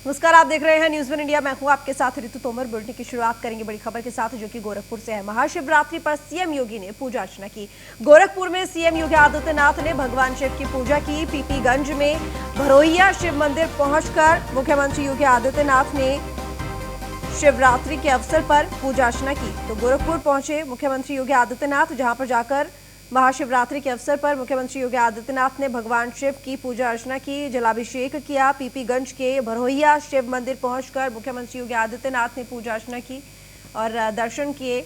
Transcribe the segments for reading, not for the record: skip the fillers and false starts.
नमस्कार, आप देख रहे हैं न्यूज़ वन इंडिया। मैं हूं आपके साथ ऋतु तोमर। बुलेटिन की शुरुआत करेंगे बड़ी खबर के साथ, जो कि गोरखपुर से है। महाशिवरात्रि पर सीएम योगी ने पूजा अर्चना की। गोरखपुर में सीएम योगी आदित्यनाथ ने भगवान शिव की पूजा की। पीपीगंज में भरोइया शिव मंदिर पहुंचकर मुख्यमंत्री योगी आदित्यनाथ ने शिवरात्रि के अवसर पर पूजा अर्चना की। तो गोरखपुर पहुंचे मुख्यमंत्री योगी आदित्यनाथ, जहां पर जाकर महाशिवरात्रि के अवसर पर मुख्यमंत्री योगी आदित्यनाथ ने भगवान शिव की पूजा अर्चना की, जलाभिषेक किया। पीपीगंज के भरोइया शिव मंदिर पहुंचकर मुख्यमंत्री योगी आदित्यनाथ ने पूजा अर्चना की और दर्शन किए,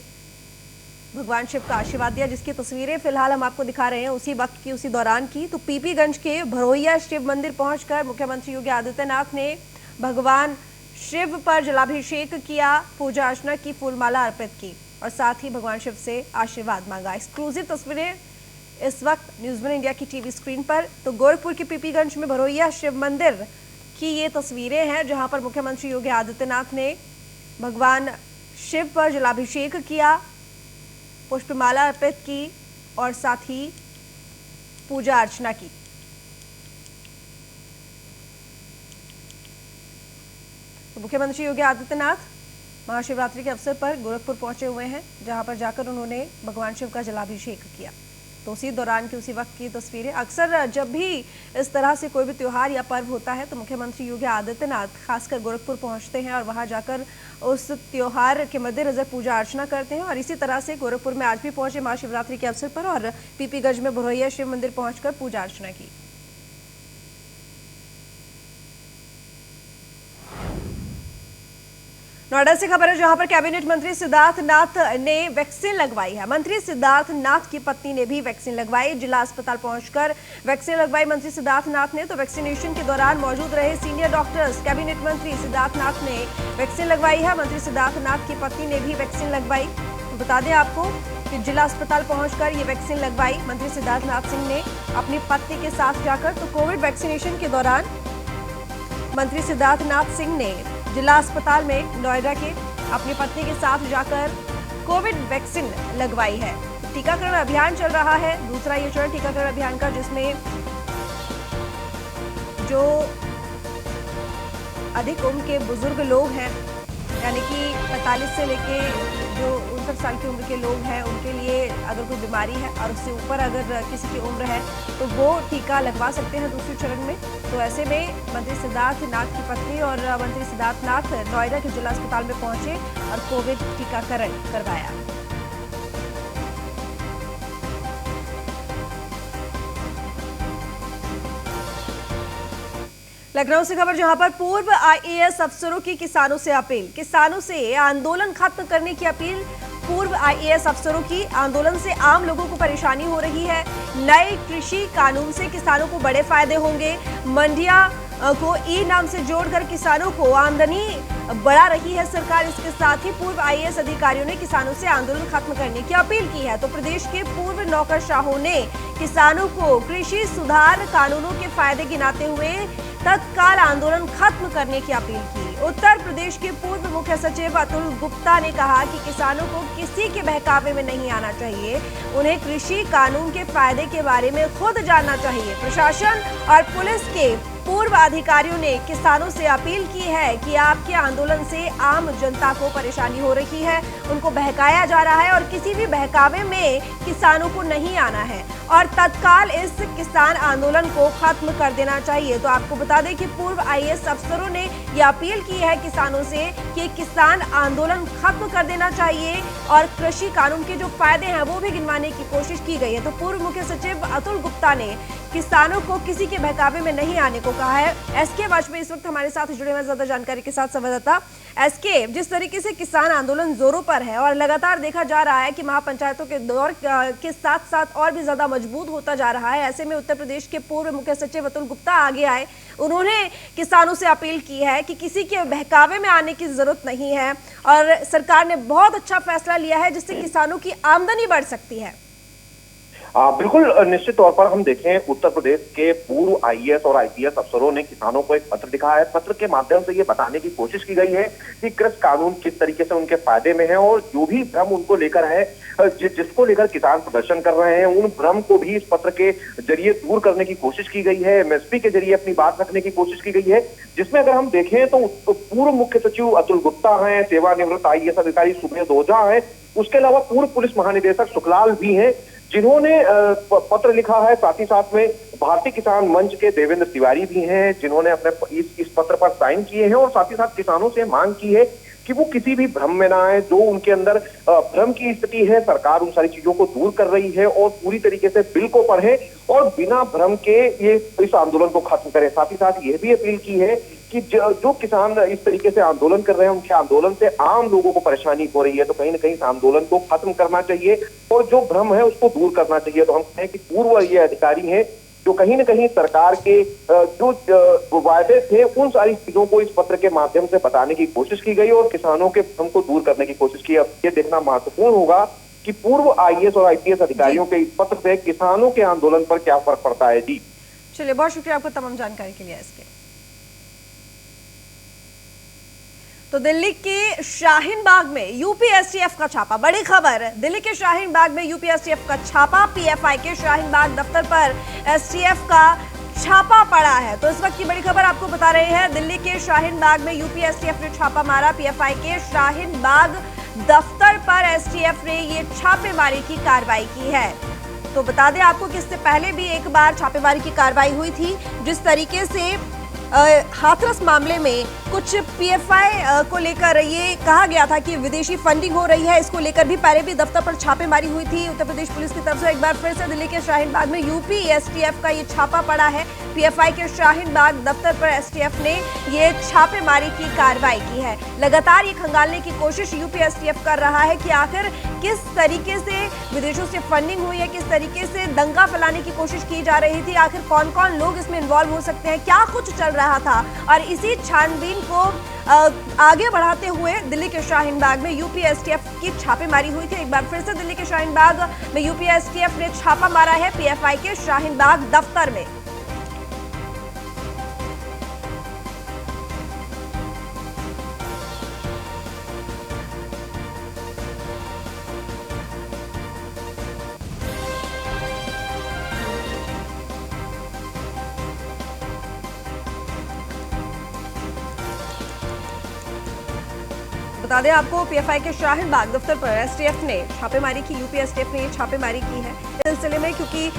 भगवान शिव का आशीर्वाद दिया, जिसकी तस्वीरें फिलहाल हम आपको दिखा रहे हैं उसी वक्त की, उसी दौरान की। तो पीपीगंज के भरोइया शिव मंदिर पहुंचकर मुख्यमंत्री योगी आदित्यनाथ ने भगवान शिव पर जलाभिषेक किया, पूजा अर्चना की, फूलमाला अर्पित की और साथ ही भगवान शिव से आशीर्वाद मांगा। एक्सक्लूसिव तस्वीरें इस वक्त न्यूज़ वन इंडिया की टीवी स्क्रीन पर। तो गोरखपुर के पीपीगंज में भरोइया शिव मंदिर की ये तस्वीरें हैं, जहां पर मुख्यमंत्री योगी आदित्यनाथ ने भगवान शिव पर जलाभिषेक किया, पुष्पमाला अर्पित की और साथ ही पूजा अर्चना की। तो मुख्यमंत्री योगी आदित्यनाथ महाशिवरात्रि के अवसर पर गोरखपुर पहुंचे हुए हैं, जहां पर जाकर उन्होंने भगवान शिव का जलाभिषेक किया। तो उसी दौरान की, उसी वक्त की तस्वीरें। अक्सर जब भी इस तरह से कोई भी त्योहार या पर्व होता है तो मुख्यमंत्री योगी आदित्यनाथ खासकर गोरखपुर पहुंचते हैं और वहां जाकर उस त्योहार के मद्देनजर पूजा अर्चना करते हैं। और इसी तरह से गोरखपुर में आज भी पहुंचे महाशिवरात्रि के अवसर पर और पीपीगंज में भरोइया शिव मंदिर पहुंचकर पूजा अर्चना की। नोएडा से खबर है, जहां पर कैबिनेट मंत्री सिद्धार्थ नाथ ने वैक्सीन लगवाई है। मंत्री सिद्धार्थ नाथ की पत्नी ने भी वैक्सीन लगवाई। जिला अस्पताल पहुंचकर वैक्सीन लगवाई मंत्री सिद्धार्थ नाथ ने। तो वैक्सीनेशन के दौरान मौजूद रहे सीनियर डॉक्टर्स। कैबिनेट मंत्री सिद्धार्थ नाथ ने वैक्सीन लगवाई है। मंत्री सिद्धार्थ नाथ की पत्नी ने भी वैक्सीन लगवाई। तो बता दें आपको कि जिला अस्पताल पहुंचकर ये वैक्सीन लगवाई मंत्री सिद्धार्थ नाथ सिंह ने अपनी पत्नी के साथ जाकर। तो कोविड वैक्सीनेशन के दौरान मंत्री सिद्धार्थ नाथ सिंह ने जिला अस्पताल में नोएडा के अपनी पत्नी के साथ जाकर कोविड वैक्सीन लगवाई है। टीकाकरण अभियान चल रहा है, दूसरा ये चरण टीकाकरण अभियान का, जिसमें जो अधिक उम्र के बुजुर्ग लोग हैं, यानी कि 45 से लेके जो 59 साल की उम्र के लोग हैं, उनके लिए अगर कोई बीमारी है और उससे ऊपर अगर किसी की उम्र है तो वो टीका लगवा सकते हैं दूसरे चरण में। तो ऐसे में मंत्री सिद्धार्थ नाथ की पत्नी और मंत्री सिद्धार्थ नाथ नोएडा के जिला अस्पताल में पहुंचे और कोविड टीकाकरण करवाया। लखनऊ से खबर, जहां पर पूर्व आईएएस अफसरों की किसानों से अपील। किसानों से आंदोलन खत्म करने की अपील। पूर्व आईएएस अफसरों की आंदोलन से आम लोगों को परेशानी हो रही है। नए कृषि कानून से किसानों को बड़े फायदे होंगे। मंडियां को ई नाम से जोड़कर किसानों को आमदनी बढ़ा रही है सरकार। इसके साथ ही पूर्व आईएएस अधिकारियों ने किसानों से आंदोलन खत्म करने की अपील की है। तो प्रदेश के पूर्व नौकरशाहों ने किसानों को कृषि सुधार कानूनों के फायदे गिनाते हुए तत्काल आंदोलन खत्म करने की अपील की। उत्तर प्रदेश के पूर्व मुख्य सचिव अतुल गुप्ता ने कहा कि किसानों को किसी के बहकावे में नहीं आना चाहिए, उन्हें कृषि कानून के फायदे के बारे में खुद जानना चाहिए। प्रशासन और पुलिस के पूर्व अधिकारियों ने किसानों से अपील की है कि आपके आंदोलन से आम जनता को परेशानी हो रही है, उनको बहकाया जा रहा है और किसी भी बहकावे में किसानों को नहीं आना है और तत्काल इस किसान आंदोलन को खत्म कर देना चाहिए। तो आपको बता दें कि पूर्व आईएएस अफसरों ने ये अपील की है किसानों से कि किसान आंदोलन खत्म कर देना चाहिए और कृषि कानून के जो फायदे हैं वो भी गिनवाने की कोशिश की गई है। तो पूर्व मुख्य सचिव अतुल गुप्ता ने किसानों को किसी के बहकावे में नहीं आने को कहा है। एसके वाजपेयी इस वक्त हमारे साथ जुड़े हुए, ज्यादा जानकारी के साथ संवाददाता एसके। जिस तरीके से किसान आंदोलन जोरों पर है और लगातार देखा जा रहा है कि महापंचायतों के दौर के साथ साथ और भी ज्यादा मजबूत होता जा रहा है, ऐसे में उत्तर प्रदेश के पूर्व मुख्य सचिव अतुल गुप्ता आगे आए। उन्होंने किसानों से अपील की है कि किसी के बहकावे में आने की जरूरत नहीं है और सरकार ने बहुत अच्छा फैसला लिया है जिससे किसानों की आमदनी बढ़ सकती है। बिल्कुल निश्चित तौर पर हम देखें, उत्तर प्रदेश के पूर्व आईएएस और आईपीएस अफसरों ने किसानों को एक पत्र लिखा है। पत्र के माध्यम से ये बताने की कोशिश की गई है कि कृषि कानून किस तरीके से उनके फायदे में है और जो भी भ्रम उनको लेकर है, जिसको लेकर किसान प्रदर्शन कर रहे हैं, उन भ्रम को भी इस पत्र के जरिए दूर करने की कोशिश की गई है। एमएसपी के जरिए अपनी बात रखने की कोशिश की गई है, जिसमें अगर हम देखें तो पूर्व मुख्य सचिव अतुल गुप्ता हैं, सेवानिवृत्त आईएएस अधिकारी सुमेध ओझा हैं, उसके अलावा पूर्व पुलिस महानिदेशक सुखलाल भी हैं, जिन्होंने पत्र लिखा है। साथ ही साथ में भारतीय किसान मंच के देवेंद्र तिवारी भी हैं, जिन्होंने अपने इस पत्र पर साइन किए हैं और साथ ही साथ किसानों से मांग की है कि वो किसी भी भ्रम में ना आए। जो उनके अंदर भ्रम की स्थिति है, सरकार उन सारी चीजों को दूर कर रही है और पूरी तरीके से बिल को पढ़े और बिना भ्रम के ये इस आंदोलन को खत्म करें। साथ ही साथ ये भी अपील की है कि जो किसान इस तरीके से आंदोलन कर रहे हैं, उनके आंदोलन से आम लोगों को परेशानी हो रही है, तो कहीं ना कहीं इस आंदोलन को खत्म करना चाहिए और जो भ्रम है उसको दूर करना चाहिए। तो हम कहें कि पूर्व ये अधिकारी हैं जो कहीं ना कहीं सरकार के जो वायदे थे, उन सारी चीजों को इस पत्र के माध्यम से बताने की कोशिश की गई और किसानों के भ्रम को दूर करने की कोशिश की। अब ये देखना महत्वपूर्ण होगा कि पूर्व आईएएस और आईपीएस अधिकारियों के इस पत्र से किसानों के आंदोलन पर क्या फर्क पड़ता है। जी चलिए, बहुत शुक्रिया आपको तमाम जानकारी के लिए। इसके तो दिल्ली के शाहीन बाग में यूपी एसटीएफ का छापा, बड़ी खबर। दिल्ली के शाहीन बाग में यूपी एसटीएफ का छापा, पीएफआई के शाहीन बाग दफ्तर पर एसटीएफ का छापा पड़ा है। तो इस वक्त की बड़ी खबर आपको बता रहे हैं, दिल्ली के शाहीन बाग में यूपी एसटीएफ ने छापा मारा। पीएफआई के शाहीन बाग दफ्तर पर एसटीएफ ने ये छापेमारी की कार्रवाई की है। तो बता दें आपको कि इससे पहले भी एक बार छापेमारी की कार्रवाई हुई थी। जिस तरीके से हाथरस मामले में कुछ पीएफआई को लेकर ये कहा गया था कि विदेशी फंडिंग हो रही है, इसको लेकर भी पहले भी दफ्तर पर छापेमारी हुई थी उत्तर प्रदेश पुलिस की तरफ से। एक बार फिर से दिल्ली के शाहीन बाग में यूपी एसटीएफ का ये छापा पड़ा है। पीएफआई के शाहीन बाग दफ्तर पर एसटीएफ ने ये छापेमारी की कार्रवाई की है। लगातार ये खंगालने की कोशिश यूपी एसटीएफ कर रहा है कि आखिर किस तरीके से विदेशों से फंडिंग हुई है, किस तरीके से दंगा फैलाने की कोशिश की जा रही थी, आखिर कौन कौन लोग इसमें इन्वॉल्व हो सकते हैं, क्या कुछ चल रहा था। और इसी छानबीन को आगे बढ़ाते हुए दिल्ली के शाहीन बाग में यूपी एसटीएफ की छापेमारी हुई थी। एक बार फिर से दिल्ली के शाहीन बाग में यूपी एसटीएफ ने छापा मारा है पीएफआई के शाहीन बाग दफ्तर में। बता दें आपको, पीएफआई के शाहीन बाग दफ्तर पर एसटीएफ ने छापेमारी की, यूपी एसटीएफ ने छापेमारी की है इस सिलसिले में, क्योंकि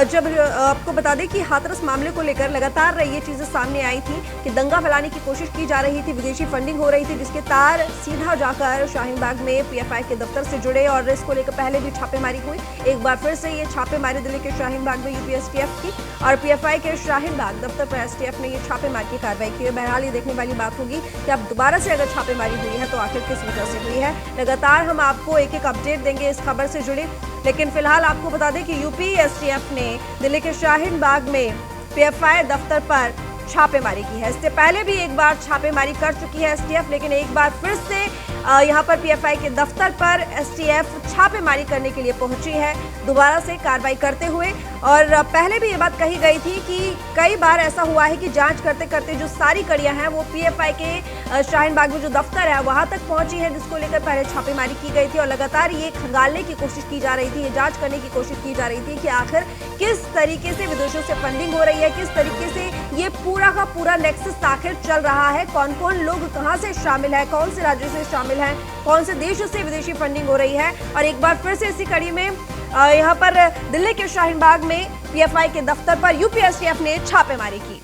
जब आपको बता दें कि हाथरस मामले को लेकर लगातार ये चीजें सामने आई थी कि दंगा फैलाने की कोशिश की जा रही थी, विदेशी फंडिंग हो रही थी, जिसके तार सीधा जाकर शाहीन बाग में पीएफआई के दफ्तर से जुड़े और इसको लेकर पहले भी छापेमारी हुई। एक बार फिर से ये छापेमारी दिल्ली के शाहीन बाग में यूपी एसटीएफ की और पीएफआई के शाहीन बाग दफ्तर पर एसटीएफ ने ये छापेमारी की कार्रवाई की है। बहरहाल ये देखने वाली बात होगी कि अब दोबारा से अगर छापेमारी हुई है तो आखिर किस वजह से हुई है। लगातार हम आपको एक एक अपडेट देंगे इस खबर से जुड़े, लेकिन फिलहाल आपको बता दें कि यूपी एसटीएफ ने दिल्ली के शाहीन बाग में पीएफआई दफ्तर पर छापेमारी की है। इससे पहले भी एक बार छापेमारी कर चुकी है एसटीएफ, लेकिन एक बार फिर से यहां पर पीएफआई के दफ्तर पर एसटीएफ छापेमारी करने के लिए पहुंची है दोबारा से कार्रवाई करते हुए। और पहले भी ये बात कही गई थी कि कई बार ऐसा हुआ है कि जांच करते करते जो सारी कड़ियां हैं वो पीएफआई के शाहीन बाग में जो दफ्तर है वहां तक पहुंची है, जिसको लेकर पहले छापेमारी की गई थी और लगातार ये खंगालने की कोशिश की जा रही थी, ये जांच करने की कोशिश की जा रही थी कि आखिर किस तरीके से विदेशों से फंडिंग हो रही है, किस तरीके से ये पूरा का पूरा नेक्सस आखिर चल रहा है, कौन कौन लोग कहां से शामिल है, कौन से राज्यों से शामिल है, कौन से देशों से विदेशी फंडिंग हो रही है। और एक बार फिर से इसी कड़ी में यहां पर दिल्ली के शाहीन बाग में पीएफआई के दफ्तर पर यूपी एसटीएफ ने छापेमारी की।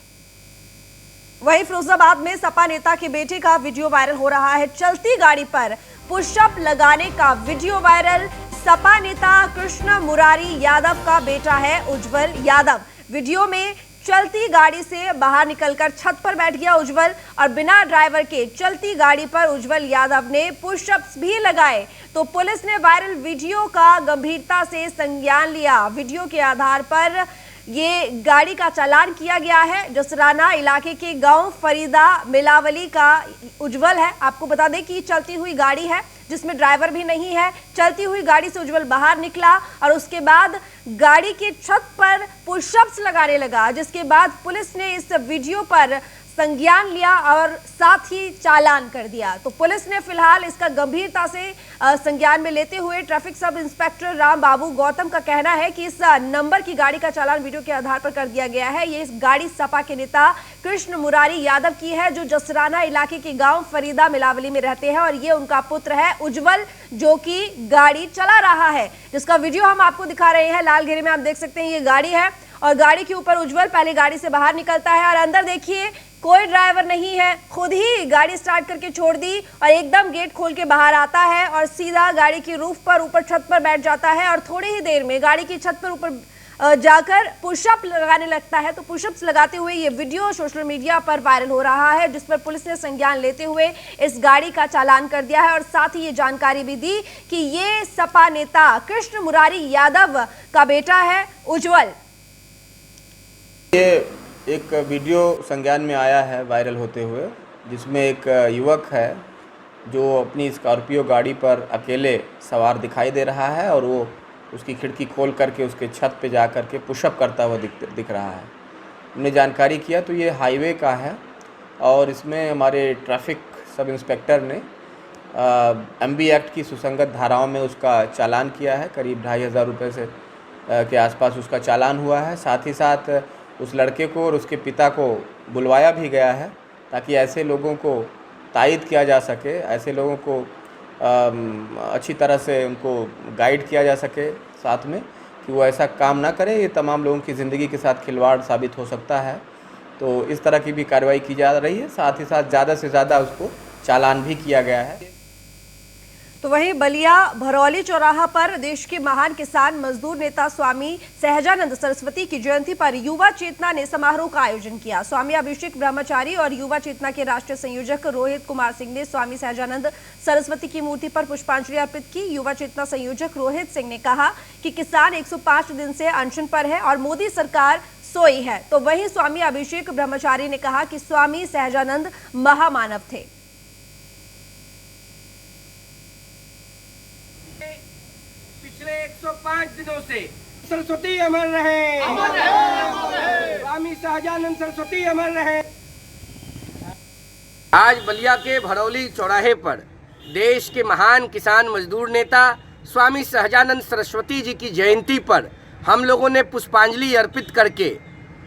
वहीं फिरोजाबाद में सपा नेता के बेटे का वीडियो वायरल हो रहा है। चलती गाड़ी पर पुशअप लगाने का वीडियो वायरल। सपा नेता कृष्ण मुरारी यादव का बेटा है उज्जवल यादव। वीडियो में चलती गाड़ी से बाहर निकलकर छत पर बैठ गया उज्जवल और बिना ड्राइवर के चलती गाड़ी पर उज्जवल यादव ने पुशअप्स भी लगाए। तो पुलिस ने वायरल वीडियो का गंभीरता से संज्ञान लिया। वीडियो के आधार पर ये गाड़ी का चालान किया गया है। जसराना इलाके के गांव फरीदा मिलावली का उज्जवल है। आपको बता दें कि चलती हुई गाड़ी है जिसमें ड्राइवर भी नहीं है। चलती हुई गाड़ी से उज्जवल बाहर निकला और उसके बाद गाड़ी की छत पर पुशअप्स लगाने लगा, जिसके बाद पुलिस ने इस वीडियो पर संज्ञान लिया और साथ ही चालान कर दिया। तो पुलिस ने फिलहाल इसका गंभीरता से संज्ञान में लेते हुए ट्रैफिक सब इंस्पेक्टर राम बाबू गौतम का कहना है कि इस नंबर की गाड़ी का चालान वीडियो के आधार पर कर दिया गया है। ये इस गाड़ी सपा के नेता कृष्ण मुरारी यादव की है, जो जसराना इलाके के गांव फरीदा मिलावली में रहते हैं, और ये उनका पुत्र है उज्जवल, जो कि गाड़ी चला रहा है, जिसका वीडियो हम आपको दिखा रहे हैं। लाल घेरे में आप देख सकते हैं ये गाड़ी है और गाड़ी के ऊपर उज्जवल पहले गाड़ी से बाहर निकलता है और अंदर देखिए कोई ड्राइवर नहीं है, खुद ही गाड़ी स्टार्ट करके छोड़ दी और एकदम गेट खोल के बाहर आता है और सीधा गाड़ी की रूफ पर ऊपर छत पर बैठ जाता है और थोड़ी ही देर में गाड़ी की छत पर ऊपर जाकर पुशअप लगाने लगता है। तो पुशअप्स लगाते हुए ये वीडियो सोशल मीडिया पर वायरल हो रहा है, जिस पर पुलिस ने संज्ञान लेते हुए इस गाड़ी का चालान कर दिया है और साथ ही ये जानकारी भी दी कि ये सपा नेता कृष्ण मुरारी यादव का बेटा है उज्जवल। ये एक वीडियो संज्ञान में आया है वायरल होते हुए, जिसमें एक युवक है जो अपनी स्कॉर्पियो गाड़ी पर अकेले सवार दिखाई दे रहा है और वो उसकी खिड़की खोल करके उसके छत पे जा कर के पुशअप करता हुआ दिख रहा है। हमने जानकारी किया तो ये हाईवे का है और इसमें हमारे ट्रैफिक सब इंस्पेक्टर ने एमबी एक्ट की सुसंगत धाराओं में उसका चालान किया है। करीब 2500 रुपये से के आसपास उसका चालान हुआ है। साथ ही साथ उस लड़के को और उसके पिता को बुलवाया भी गया है ताकि ऐसे लोगों को तायद किया जा सके, ऐसे लोगों को अच्छी तरह से उनको गाइड किया जा सके साथ में कि वो ऐसा काम ना करे। ये तमाम लोगों की ज़िंदगी के साथ खिलवाड़ साबित हो सकता है, तो इस तरह की भी कार्रवाई की जा रही है। साथ ही साथ ज़्यादा से ज़्यादा उसको चालान भी किया गया है। तो वहीं बलिया भरौली चौराहा पर देश के महान किसान मजदूर नेता स्वामी सहजानंद सरस्वती की जयंती पर युवा चेतना ने समारोह का आयोजन किया। स्वामी अभिषेक ब्रह्मचारी और युवा चेतना के राष्ट्रीय संयोजक रोहित कुमार सिंह ने स्वामी सहजानंद सरस्वती की मूर्ति पर पुष्पांजलि अर्पित की। युवा चेतना संयोजक रोहित सिंह ने कहा कि किसान 105 दिन से अनशन पर है और मोदी सरकार सोई है। तो वहीं स्वामी अभिषेक ब्रह्मचारी ने कहा कि स्वामी सहजानंद महामानव थे। पिछले 105 दिनों से सरस्वती अमर रहे, स्वामी सहजानंद सरस्वती अमर रहे। आज बलिया के भरौली चौराहे पर देश के महान किसान मजदूर नेता स्वामी सहजानंद सरस्वती जी की जयंती पर हम लोगों ने पुष्पांजलि अर्पित करके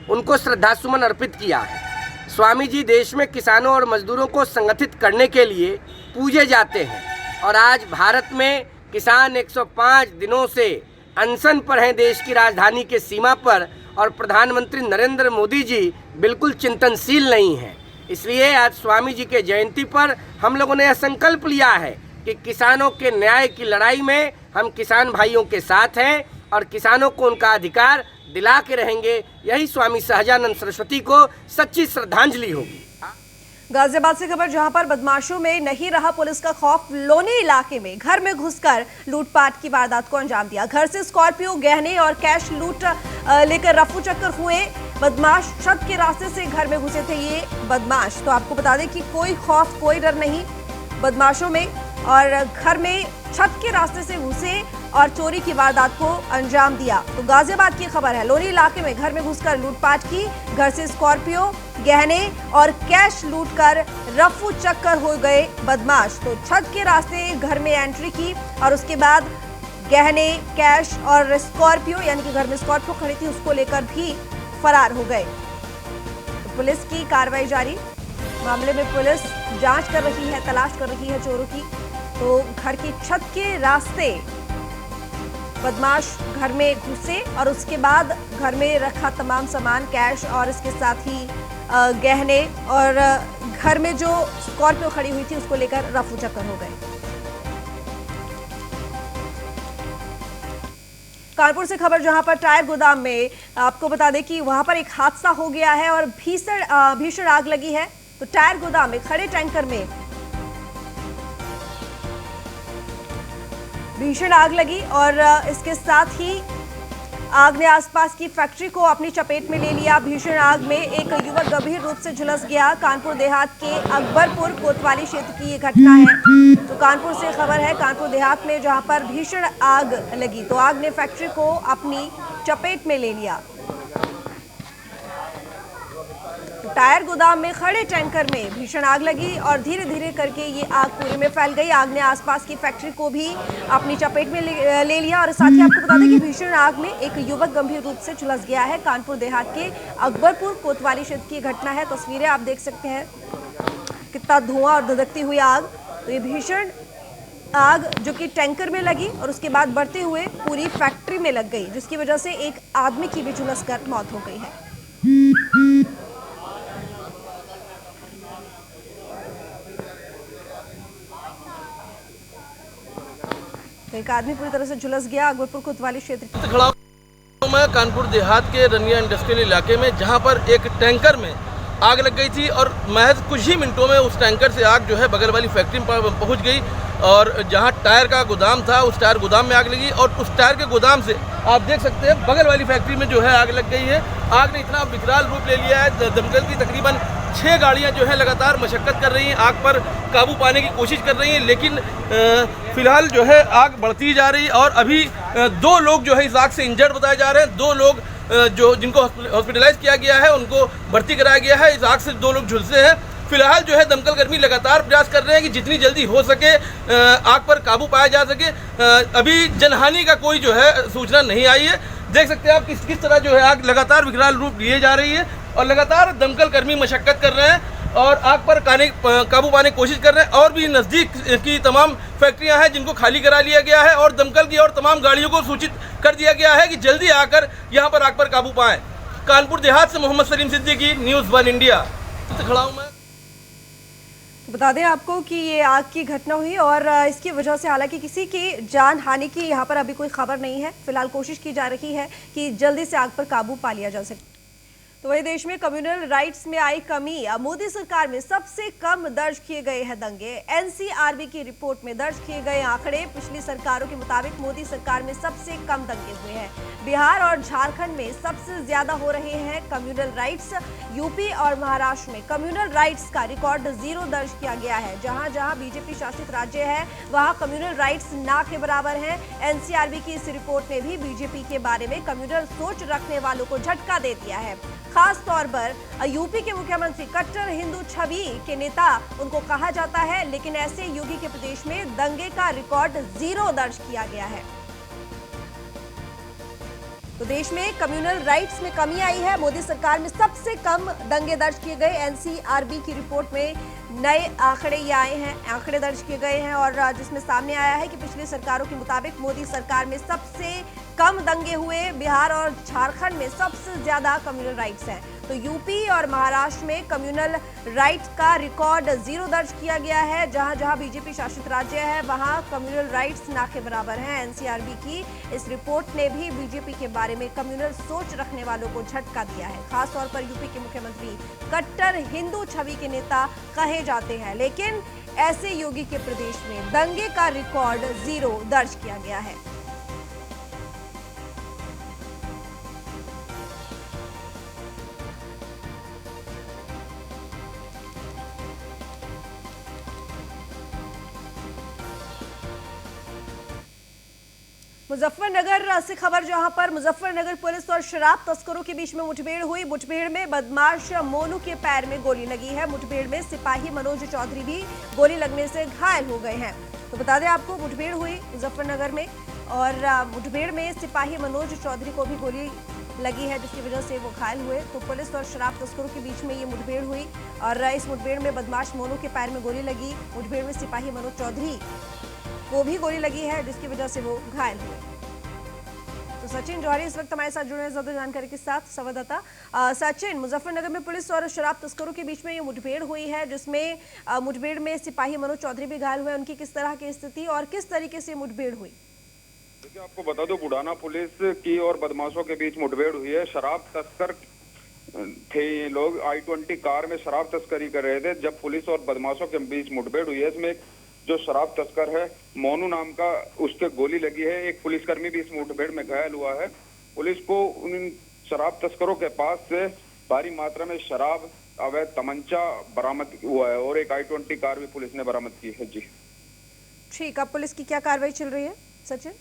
उनको श्रद्धासुमन अर्पित किया है। स्वामी जी देश में किसानों और मजदूरों को संगठित करने के लिए पूजे जाते हैं और आज भारत में किसान 105 दिनों से अनशन पर हैं देश की राजधानी के सीमा पर, और प्रधानमंत्री नरेंद्र मोदी जी बिल्कुल चिंतनशील नहीं हैं। इसलिए आज स्वामी जी के जयंती पर हम लोगों ने यह संकल्प लिया है कि किसानों के न्याय की लड़ाई में हम किसान भाइयों के साथ हैं और किसानों को उनका अधिकार दिला के रहेंगे। यही स्वामी सहजानंद सरस्वती को सच्ची श्रद्धांजलि होगी। गाजियाबाद से खबर, जहां पर बदमाशों में नहीं रहा पुलिस का खौफ। लोनी इलाके में घर में घुसकर लूटपाट की वारदात को अंजाम दिया। घर से स्कॉर्पियो, गहने और कैश लूट लेकर रफू चक्कर हुए बदमाश। छत के रास्ते से घर में घुसे थे ये बदमाश। तो आपको बता दें कि कोई खौफ, कोई डर नहीं बदमाशों में, और घर में छत के रास्ते से घुसे और चोरी की वारदात को अंजाम दिया। तो गाजियाबाद की खबर है, लोनी इलाके में घर में घुसकर लूटपाट की। घर से स्कॉर्पियो, गहने और कैश लूटकर रफू चक्कर हो गए बदमाश। तो छत के रास्ते घर में एंट्री की और उसके बाद गहने, कैश और स्कॉर्पियो, यानी कि घर में स्कॉर्पियो खड़ी थी, उसको लेकर भी फरार हो गए। तो पुलिस की कार्रवाई जारी। मामले में पुलिस जांच कर रही है, तलाश कर रही है चोरों की। तो घर की छत के रास्ते बदमाश घर में घुसे और उसके बाद घर में रखा तमाम सामान, कैश और इसके साथ ही गहने और घर में जो स्कॉर्पियो खड़ी हुई थी उसको लेकर रफू चक्कर हो गए। कानपुर से खबर, जहां पर टायर गोदाम में आपको बता दें कि वहां पर एक हादसा हो गया है और भीषण आग लगी है। तो टायर गोदाम में खड़े टैंकर में भीषण आग लगी और इसके साथ ही आग ने आसपास की फैक्ट्री को अपनी चपेट में ले लिया। भीषण आग में एक युवक गंभीर रूप से झुलस गया। कानपुर देहात के अकबरपुर कोतवाली क्षेत्र की ये घटना है। तो कानपुर से खबर है, कानपुर देहात में जहां पर भीषण आग लगी तो आग ने फैक्ट्री को अपनी चपेट में ले लिया। टायर गोदाम में खड़े टैंकर में भीषण आग लगी और धीरे धीरे करके ये आग पूरे में फैल गई। आग ने आसपास की फैक्ट्री को भी अपनी चपेट में ले लिया। और साथ ही आपको बता दें कि भीषण आग में एक युवक गंभीर रूप से झुलस गया है। कानपुर देहात के अकबरपुर कोतवाली क्षेत्र की घटना है। तस्वीरें आप देख सकते हैं, कितना धुआं और धधकती हुई आग। तो ये भीषण आग जो कि टैंकर में लगी और उसके बाद बढ़ते हुए पूरी फैक्ट्री में लग गई, जिसकी वजह से एक आदमी की भी झुलसकर मौत हो गई है। तो एक आदमी पूरी तरह से झुलस गया अकबरपुर कोतवाली क्षेत्र। खड़ा हूं मैं कानपुर देहात के रनिया इंडस्ट्रियल इलाके में, जहां पर एक टैंकर में आग लग गई थी और महज कुछ ही मिनटों में उस टैंकर से आग जो है बगल वाली फैक्ट्री में पहुंच गई। और जहां टायर का गोदाम था उस टायर गोदाम में आग लगी और उस टायर के गोदाम से आप देख सकते हैं बगल वाली फैक्ट्री में जो है आग लग गई है। आग ने इतना विकराल रूप ले लिया है, दमकल की तकरीबन 6 गाड़ियां जो है लगातार मशक्कत कर रही हैं, आग पर काबू पाने की कोशिश कर रही हैं, लेकिन फिलहाल जो है आग बढ़ती जा रही है। और अभी 2 लोग जो है इस आग से इंजर्ड बताए जा रहे हैं। 2 लोग जो जिनको हॉस्पिटलाइज किया गया है उनको भर्ती कराया गया है। इस आग से 2 लोग झुलसे हैं। फिलहाल जो है दमकल कर्मी लगातार प्रयास कर रहे हैं कि जितनी जल्दी हो सके आग पर काबू पाया जा सके। अभी जनहानि का कोई जो है सूचना नहीं आई है। देख सकते हैं आप किस तरह जो है आग लगातार विकराल रूप लिए जा रही है और लगातार दमकल कर्मी मशक्कत कर रहे हैं और आग पर काबू पाने की कोशिश कर रहे हैं। और भी नज़दीक की तमाम फैक्ट्रियां हैं जिनको खाली करा लिया गया है और दमकल की और तमाम गाड़ियों को सूचित कर दिया गया है कि जल्दी आकर यहां पर आग पर काबू पाएं। कानपुर देहात से मोहम्मद सलीम सिद्दीकी, न्यूज़ 1 इंडिया खड़ा हूं मैं। बता दें आपको कि ये आग की घटना हुई और इसकी वजह से हालांकि किसी की जान हानि की यहाँ पर अभी कोई खबर नहीं है। फिलहाल कोशिश की जा रही है कि जल्दी से आग पर काबू पा लिया जा सके। तो वही देश में कम्युनल राइट्स में आई कमी। मोदी सरकार में सबसे कम दर्ज किए गए हैं दंगे। एनसीआरबी की रिपोर्ट में दर्ज किए गए आंकड़े पिछली सरकारों के मुताबिक मोदी सरकार में सबसे कम दंगे हुए हैं। बिहार और झारखंड में सबसे ज्यादा हो रहे हैं कम्युनल राइट्स। यूपी और महाराष्ट्र में कम्युनल राइट्स का रिकॉर्ड 0 दर्ज किया गया है। जहां जहां बीजेपी शासित राज्य है वहां कम्युनल राइट्स ना के बराबर हैं। एनसीआरबी की इस रिपोर्ट ने भी बीजेपी के बारे में कम्युनल सोच रखने वालों को झटका दे दिया है। खास तौर पर यूपी के मुख्यमंत्री कट्टर हिंदू छवि के नेता उनको कहा जाता है, लेकिन ऐसे योगी के प्रदेश में दंगे का रिकॉर्ड 0 दर्ज किया गया है। तो देश में कम्युनल राइट्स में कमी आई है। मोदी सरकार में सबसे कम दंगे दर्ज किए गए। एनसीआरबी की रिपोर्ट में नए आंकड़े ये आए हैं, आंकड़े दर्ज किए गए हैं और जिसमें सामने आया है कि पिछली सरकारों के मुताबिक मोदी सरकार में सबसे कम दंगे हुए। बिहार और झारखंड में सबसे ज्यादा कम्युनल राइट्स हैं। तो यूपी और महाराष्ट्र में कम्युनल राइट्स का रिकॉर्ड 0 दर्ज किया गया है। जहां जहां बीजेपी शासित राज्य है वहां कम्युनल राइट्स ना के बराबर हैं। एनसीआरबी की इस रिपोर्ट ने भी बीजेपी के बारे में कम्युनल सोच रखने वालों को झटका दिया है। खासतौर पर यूपी के मुख्यमंत्री कट्टर हिंदू छवि के नेता कहे जाते हैं, लेकिन ऐसे योगी के प्रदेश में दंगे का रिकॉर्ड 0 दर्ज किया गया है। मुजफ्फरनगर से खबर, जहां पर मुजफ्फरनगर पुलिस और शराब तस्करों के बीच में मुठभेड़ हुई। मुठभेड़ में बदमाश मोनू के पैर में गोली लगी है। मुठभेड़ में सिपाही मनोज चौधरी भी गोली लगने से घायल हो गए हैं। तो बता दें आपको, मुठभेड़ हुई मुजफ्फरनगर में और मुठभेड़ में सिपाही मनोज चौधरी को भी गोली लगी है, जिसकी वजह से वो घायल हुए। तो पुलिस और शराब तस्करों के बीच में ये मुठभेड़ हुई और इस मुठभेड़ में बदमाश मोनू के पैर में गोली लगी। मुठभेड़ में सिपाही मनोज चौधरी को भी गोली लगी है, जिसकी वजह से वो घायल हुए। तो सचिन जौहरी इस वक्त हमारे साथ जुड़े हैं ज्यादा जानकारी के साथ, संवाददाता सचिन। मुजफ्फरनगर में पुलिस और शराब तस्करों के बीच में ये मुठभेड़ हुई है, जिसमें मुठभेड़ में सिपाही मनोज चौधरी भी घायल हुए। उनकी किस तरह की स्थिति और किस तरीके से मुठभेड़ हुई? देखिए, आपको बता दो, बुढ़ाना पुलिस की और बदमाशों के बीच मुठभेड़ हुई है। शराब तस्कर थे ये लोग, I-20 कार में शराब तस्करी कर रहे थे जब पुलिस और बदमाशों के बीच मुठभेड़ हुई है। इसमें जो शराब तस्कर है मोनू नाम का, उसके गोली लगी है। एक पुलिसकर्मी भी इस मुठभेड़ में घायल हुआ है। पुलिस को उन शराब तस्करों के पास से भारी मात्रा में शराब, अवैध तमंचा बरामद हुआ है और एक I-20 कार भी पुलिस ने बरामद की है। जी ठीक, अब पुलिस की क्या कार्रवाई चल रही है सचिन?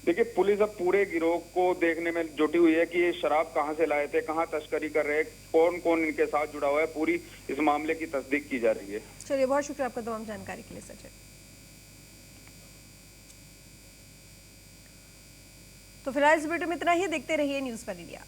देखिए, पुलिस अब पूरे गिरोह को देखने में जुटी हुई है कि ये शराब कहां से लाए थे, कहां तस्करी कर रहे हैं, कौन कौन इनके साथ जुड़ा हुआ है, पूरी इस मामले की तस्दीक की जा रही है। चलिए, बहुत शुक्रिया आपका तमाम जानकारी के लिए सचिन। तो फिलहाल इस वीडियो में इतना ही। देखते रहिए न्यूज़ 1 इंडिया।